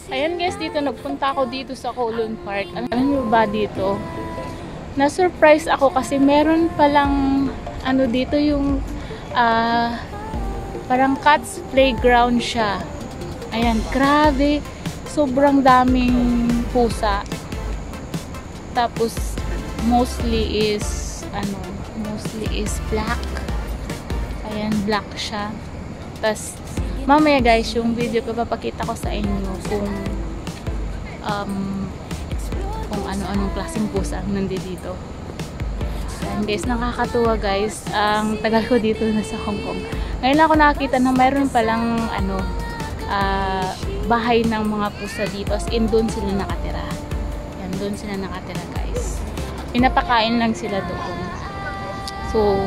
Ayan guys, dito nagpunta ako dito sa Kowloon Park. Alam niyo ba dito? Na-surprise ako kasi meron palang ano dito yung parang cats playground siya. Ayan, grabe. Sobrang daming pusa. Tapos mostly is black. Ayan, black siya. Tapos mamaya guys, yung video ko papakita ko sa inyo kung ano-anong klaseng pusa ang nandito. Ayan guys, nakakatuwa guys. Ang tagal ko dito na sa Hong Kong. Ngayon ako nakakita na mayroon palang bahay ng mga pusa dito. As in, doon sila nakatira. Ayan, doon sila nakatira guys. Pinapakain lang sila doon. So,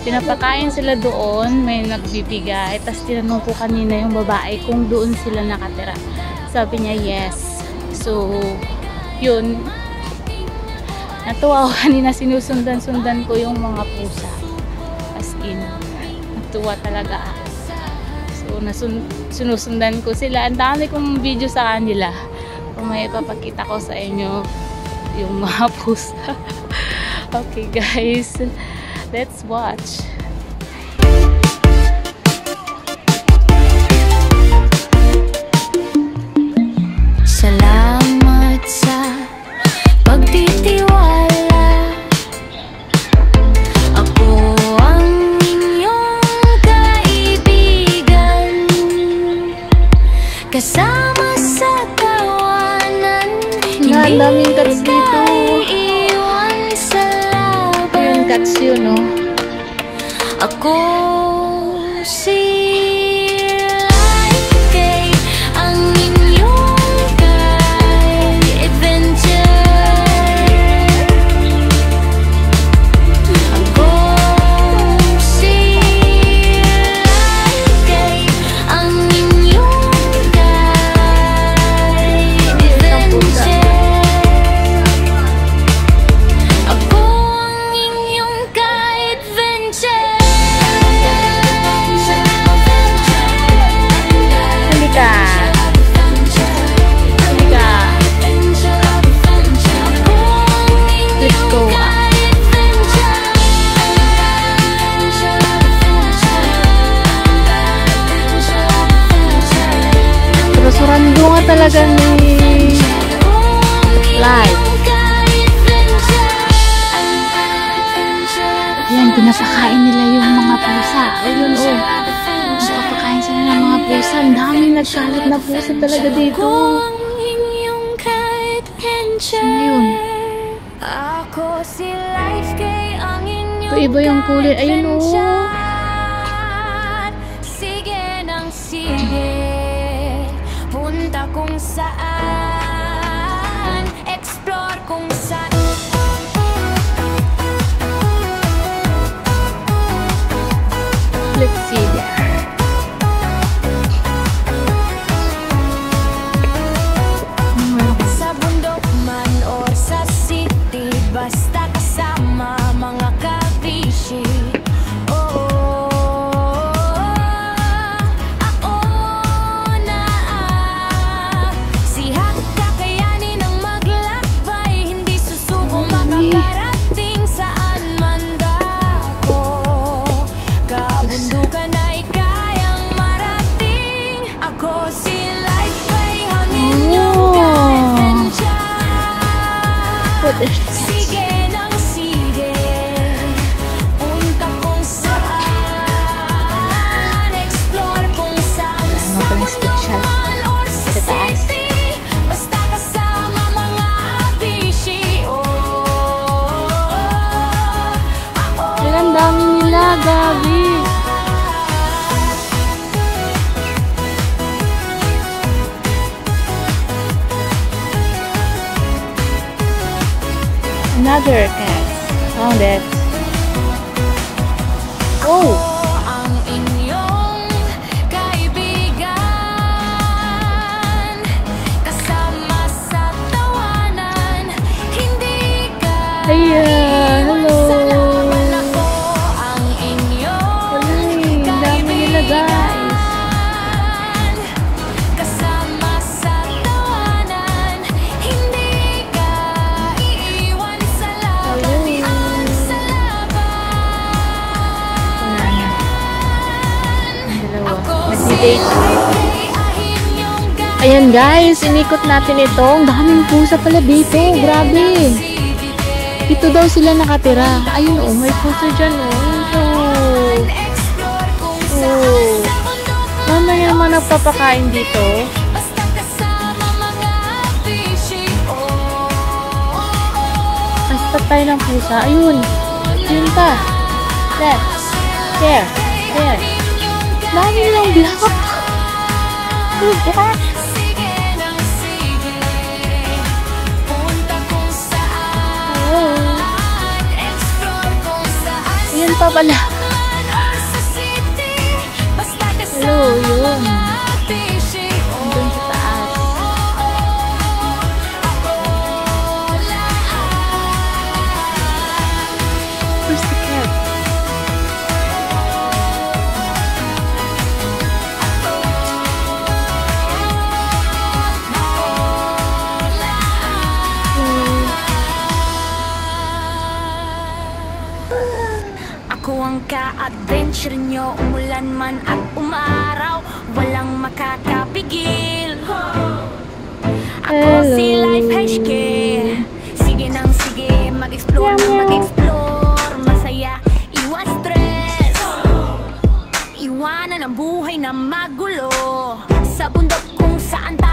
pinapakain sila doon, may nagbibigay. Tapos tinanong ko kanina yung babae kung doon sila nakatira. Sabi niya yes. So, yun. Natuwa ako kanina, sinusundan-sundan ko yung mga pusa. As in, natuwa talaga ako. So, sinusundan ko sila. Ang dami kong video sa kanila. Kung may ipapakita ko sa inyo yung mga pusa. Okay guys. Let's watch. Salamat sa pagtitiwala. Ako ang inyong kaibigan. Kasama sa tawanan. Ang daming cats dito. Cats yun, no? Ako si Laike, ang inyong ka-adventure. Ako si Laike, ang inyong ka-adventure. Surando nga talaga ni live. Ayan, pinapakain nila yung mga pusa. Ayun, oh. Pinapakain sila ng mga pusa. Ang daming nagkalat na pusa talaga dito. Ayun. Ito iba yung kulay. Ayun, oh. Sige nang sige. Punta kung saan, explore kung saan. Let's see there. Sa bundok man or sa city, basta kasama mga kabishi. Sige nang sige, punta kung saan, explore kung saan, sa bundok or sa city, basta kasama mga abishi. Ang dami nila, Gabi. Another cat. Found it. Oh! Ang inyong kaibigan, kasama sa tawanan, hindi ka Hello! salaman. Ako ang inyong Ang dami nila, guys. update. Ayan guys, inikot natin ito. Ang daming pusa pala dito. Grabe. Dito daw sila nakatira. Ayun oh, may pusa dyan oh. Mamaya naman nagpapakain dito. Nagpat tayo ng pusa. Ayun. Ayun pa. Left. There. There. Dami lang black. Black. Ayun pa pala. Hello, yun. Doon sa taas. Where's the cat? Ako ang ka-adventure nyo, umulan man at umaraw, walang makakapigil. Ako si Life HK. Sige nang sige, mag-explore nang mag-explore. Masaya, iwas stress. Iwanan ang buhay na magulo. Sa bundok kung saan tayo